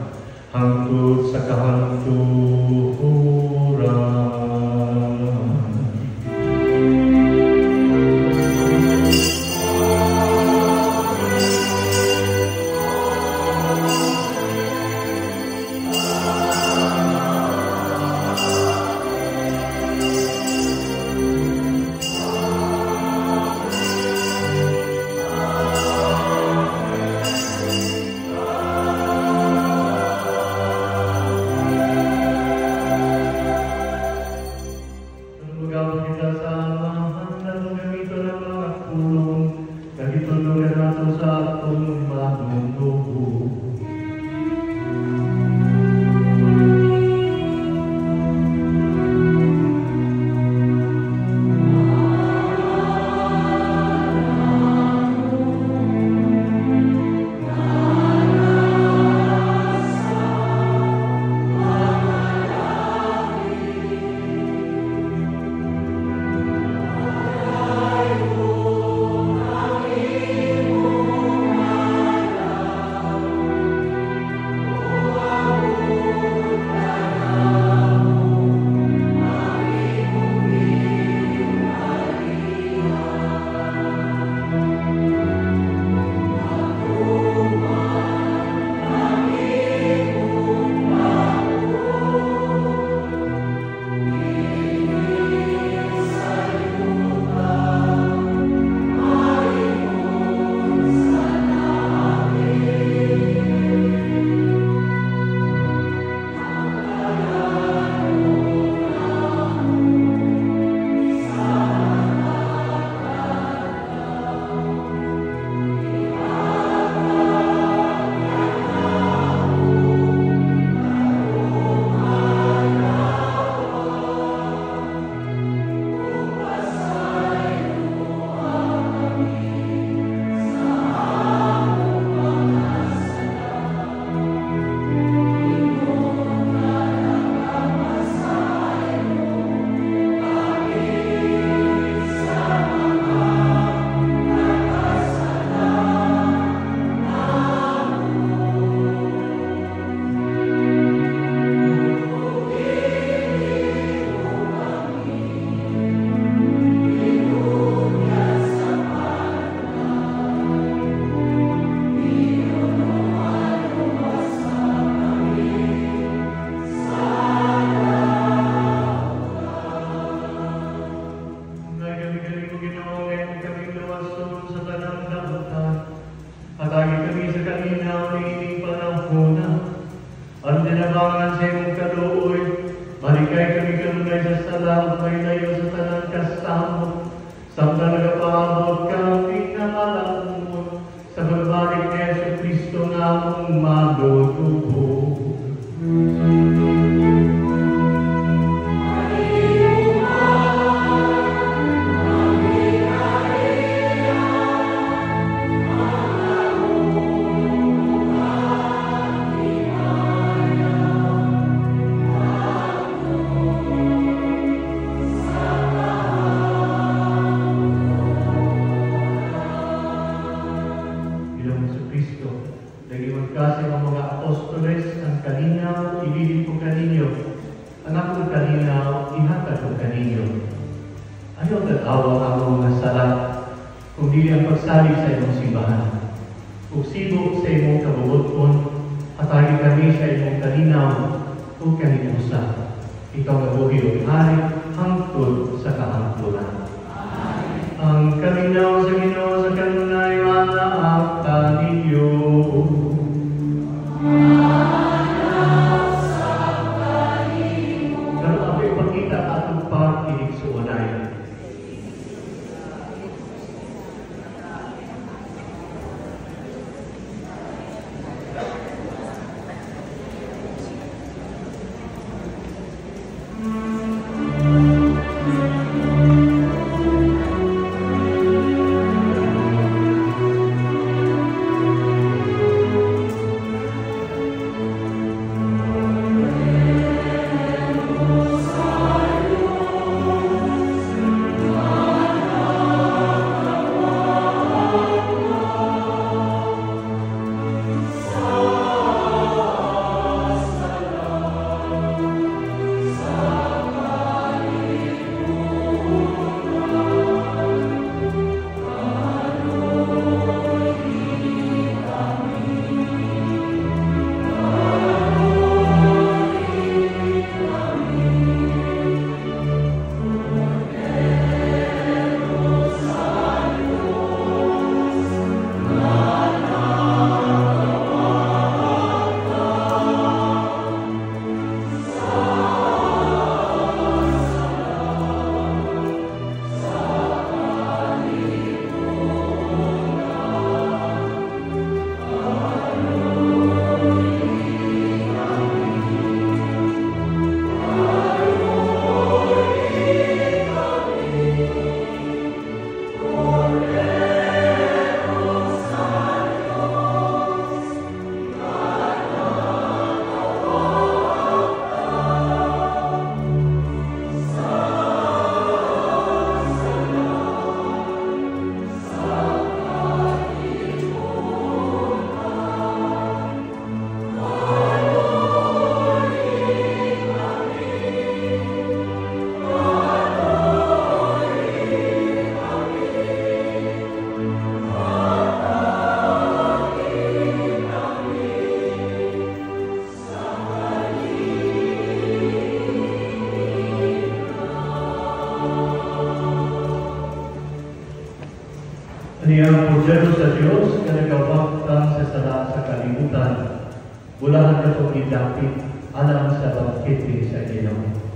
hangtod sa kahanturan. Samtang nagapaabot kami na malamon sa pagbalik ni Yesu Kristo na mong madutubog. Pagsali sa imong simbahan. Ug sibo sa imong kabubuton, atagi kami sa imong kalinaw ug kanibusa. Ikaw nga buhi ug hari hangtod sa kahangturan. Ang kalinaw sa Ginoo sa kanunay manaak ninyo. Pero ako ipakita atong pag-inig sa unay. Niyang pujado sa Diyos na nagawagtan sa sala sa kalibutan, bulahan na itong idapit alam sa bangkete sa Ginoo.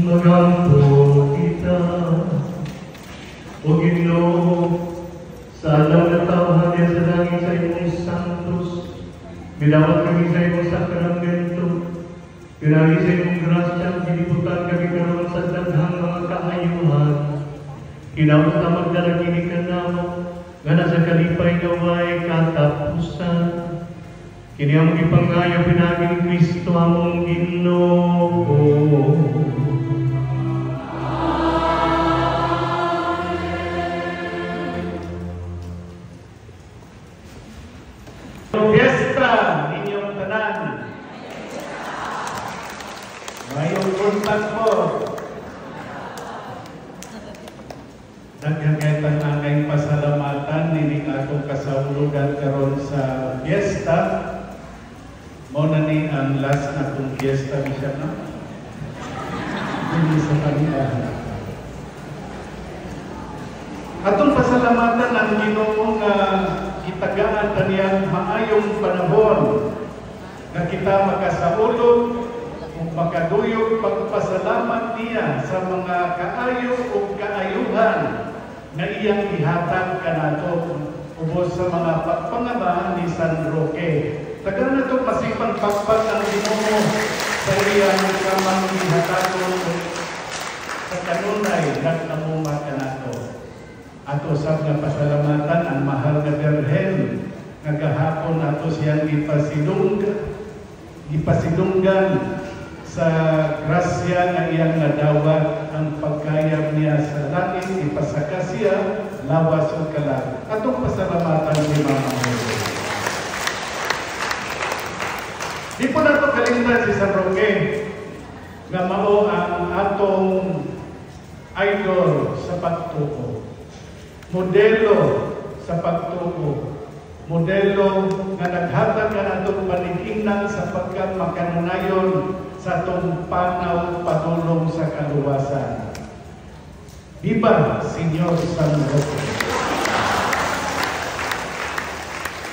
Magampo kita, O Ginoo, sa adlaw na tawhan niya sa langit sa imong santos, bilawat kami sa imong sakramento, pinagi sa imong grasya, ginibutan kami karon sa daghang mga kaayuhan, kinamot na magdalagini ka namo, nga nasa kalipay nga way katapusan, kini among ipangayo pinaging Kristo among Ginoo. Fiesta ninyong tanan. Ngayong buntag po. Nagkakaitan na kayong pasalamatan nining atong kasawulugan karon sa fiesta. Muna ni ang last na itong fiesta ni siya na. Hindi sa kanila. Atong pasalamatan ang Ginoo nga itagaan kaniyang maayong panahon na kita makasaulog o makaduyog pagpasalamat niya sa mga kaayo o kaayuhan na iyang ihatag kanato ubos sa mga pagpangaba ni San Roque. Tagaan na ito masipang pagpag ang Ginoo sa iyang kamang ihatagon sa kanunay nagtamuma kanato. Ato sab nga pasalamatan ang mahal nga Birhen nga gahapon ato siyang ipasidunggan sa grasya nga iyang nadawat ang pagkayag niya sa langit, ipasaka siya lawas o kalag. Atong pasalamatan si Mama Jose. Di po nato kalimtan si San Roque nga mao ang atong idol sa pagtuko. Modelo sa pagtuko, modelo nga naghatag ka natong panig-ingnan sa pagkamakanunayon sa atong panaw padulong sa kaluwasan. Viva Señor San Roque!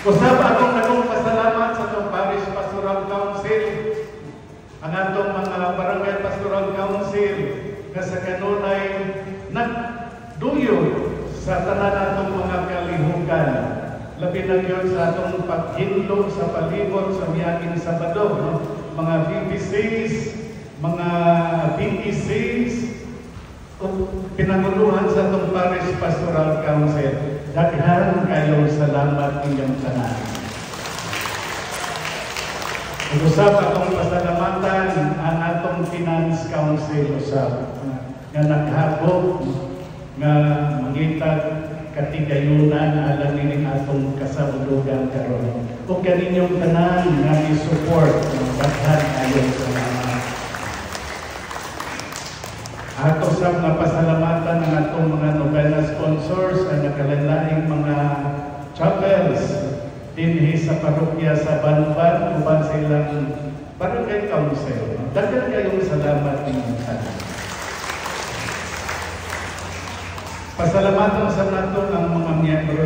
Usab atong nagong pasalamat sa atong Parish Pastoral Council, ang atong mga Barangay Pastoral Council nga sa kanunay nagduyod sa tanan atong mga kalihukan, labi na yun sa atong paghinlo sa palibot sa miyaging Sabado, no? Mga BPCs, mga BECs, o pinanguluhan sa atong Parish Pastoral Council. Daghan kayong salamat inyong tanan. Usab atong pasalamatan ang atong Finance Council usab nga naghagop nga mangitag katigayunan alang nining atong kasabulugan karon. Ug kaninyong tanan nga i-support ng daghan ayon salamat. Ato sab nga pasalamatan ang atong mga novena sponsors ang nakalanlaing mga chapels dinhi sa parokya sa Banban uban sa ilang barangay council. Daghan kayong salamat ninyong tanan. Pasalamatan sa nato ang mga miyembro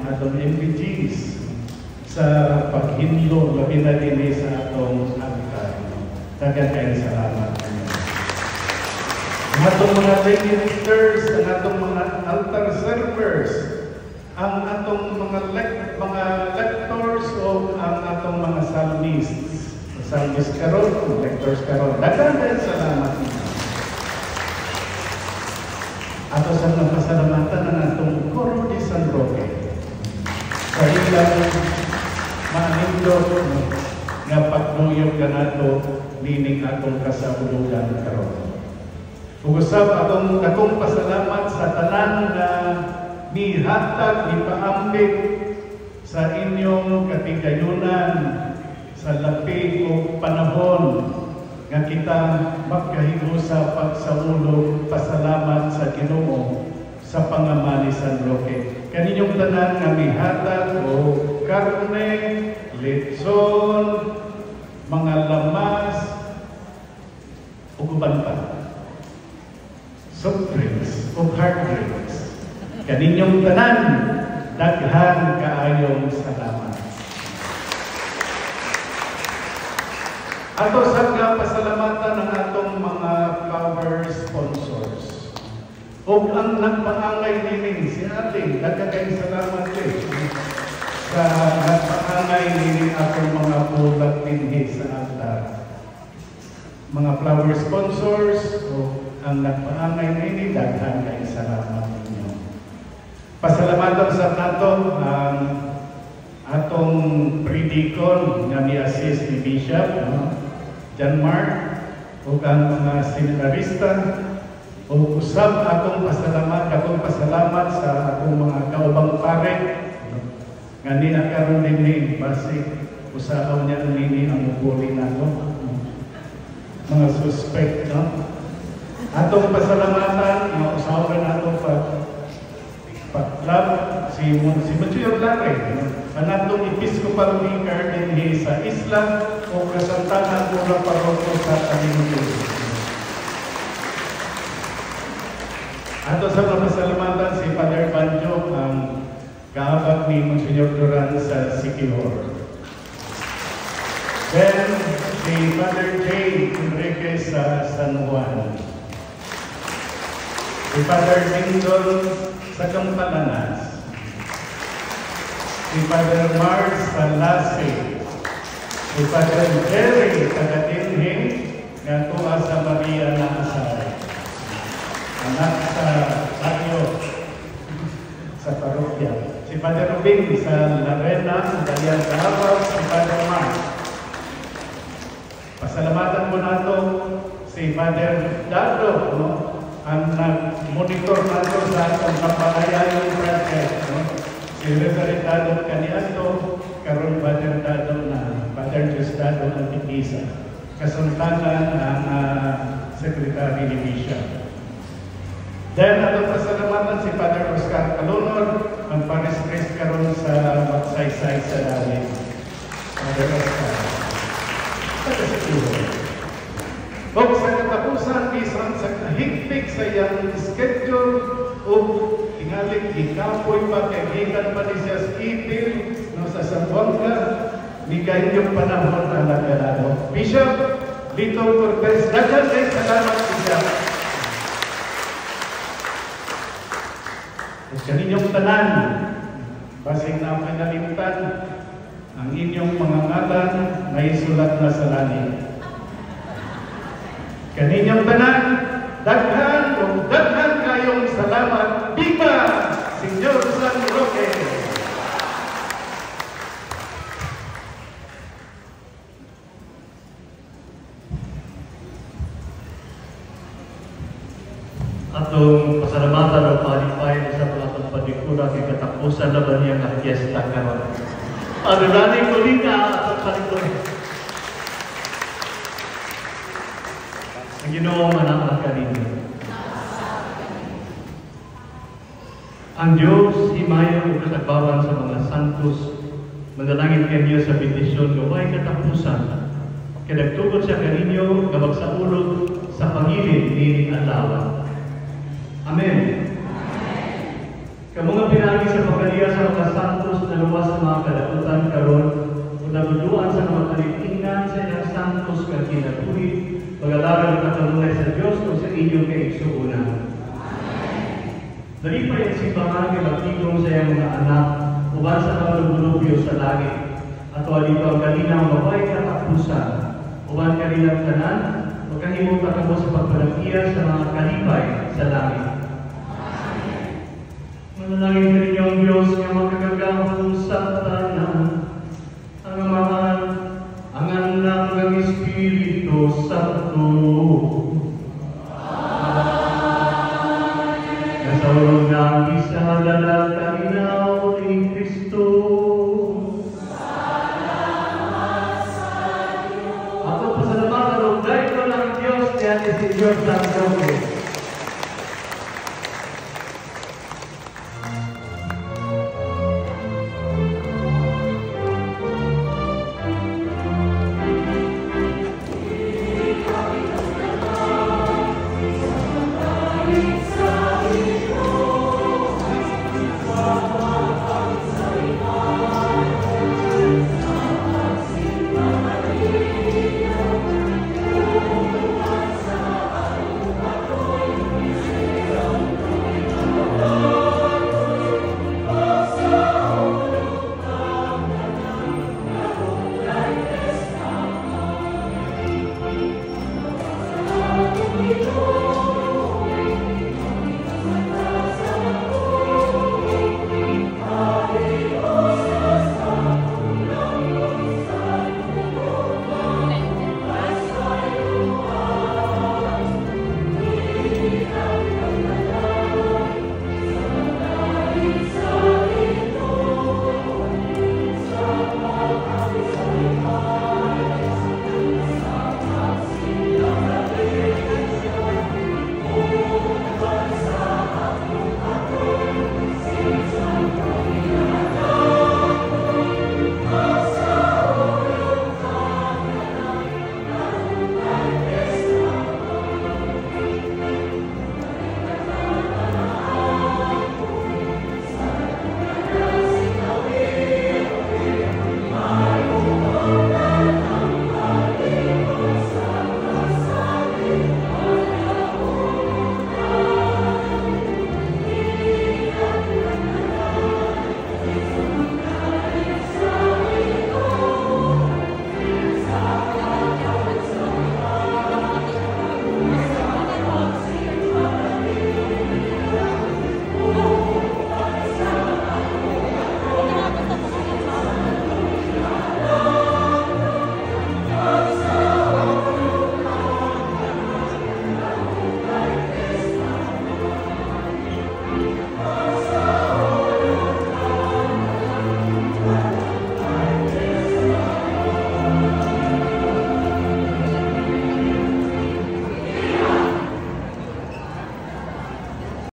atong MPGs sa paghinlo labi na din sa atong altar. Daghang kayo salamat. Ang atong mga lay ministers, ang atong mga altar servers, ang atong mga lectors o ang atong mga psalmists. Psalmist karon, lectors karon. Daghang kayo salamat. Ato sa napasalamatan ng atong Coro de San Roque. Sa ilang maanindot nga pagnuyog ka nato nining atong kasaulugan karon. Ugusab atong dakong pasalamat sa tanan na nihatag, nipaambit sa inyong katigayunan sa lapi o panahon nga kita magkahigo sa pagsaulog pasalamat sa Ginoo sa pangamali San Roque. Kaninyong tanan nga mihatag o karne, litson, mga lamas, o guban pa, soft drinks o hard drinks. Kaninyong tanan, daghang kaayong salamat. Ato sa pasalamatan ng atong mga flower sponsors. O ang nagpaangay nining si ating, daghang salamat din sa nagpaangay nining atong mga bulag dinhi sa altar. Mga flower sponsors, o ang nagpaangay nining, daghang salamat ninyo. Pasalamatan sa nato ang atong predikon nga ni-assist ni Bishop John Mark o ang mga seminarista o usab akong pasalamat sa akong mga kaubang pare nga karon din base usahaw niya nini ang mupuli nato mga suspect atong pasalamatan nga usahaw nato pag-club si Monsignor Lare anatong Episcopal Vicar dinhi sa isla o kasantanan mula paroko sa Talingon. Ato sa pasalamatan si Father Banjo ang kaabag ni Monsignor Duran sa Siquijor. Then si Father J. Enriquez sa San Juan. Si Father Dingdol sa Campalanas. Si Father Mars sa Lassie. Si Father Jerry Tagatinhe nga tuwa sa Maria na Asay. Anak sa Bagyo sa parokya. Si Father Rubing sa Larena, Dalian Davao, si Father Mars. Pasalamatan po nato si Father Dado, ang nag-monitor nato sa atong kapahayayong project. Si Reverendado Caniato, karon Father Dado na, Father Justado ng Tipisa. Kasuntanan ang Secretary ni Bishop. Then, atong pasalamatan si Father Oscar Calonor, ang Paris Priest karon sa Magsaysay sa Dali. Father Oscar. O sa katapusan, bisan sa kahigpig sa iyang schedule, o tingaling ikapoy pa, kagikan pa ni siya sa ipil, no, sa Zamboanga, bigay niyong panahon ang nagkalado. Bishop Lito Cortez, daghang kayo salamat siya. At kaninyong tanan, basing na pinalimutan, ang inyong mga ngalan na isulat na sa langit. Kaninyong tanan, daghan kayong salamat. Viva Señor San Roque! Atong pasalamatan o palipay sa atong padikura kay katapusan na ba niya nga fiesta karon. Adunani ko lika atong palipay. Ang Ginoo manamag kaninyo. Ang Diyos himayo ug katagbawan sa mga santos, manalangin kanyo sa bendisyon nga way katapusan. Kaya nagtugot siya kaninyo nga magsaulog sa pangilid ni adlaw. Amen. Kamu nga pinagi sa pagkaliya sa luwas sa mga kalabutan karon ug naguduan sa mga kalitingan sa ilang santos nga kinabuhi pag-alaran at kanunay sa Dios ug sa inyong kaigsuonan. Dali pa yung simbahan kay magtigong sa iyang mga anak uban sa mga lubulubyo sa langit at dito ang kalinang mabay katapusan uban kanilang tanan ug kahimong takamo sa pagpalakiya sa mga kalipay sa langit. Manalangin ka ninyo ang Diyos nga makagagahong sa tanan, ang Ama, ang Anak, ang Espiritu Santo.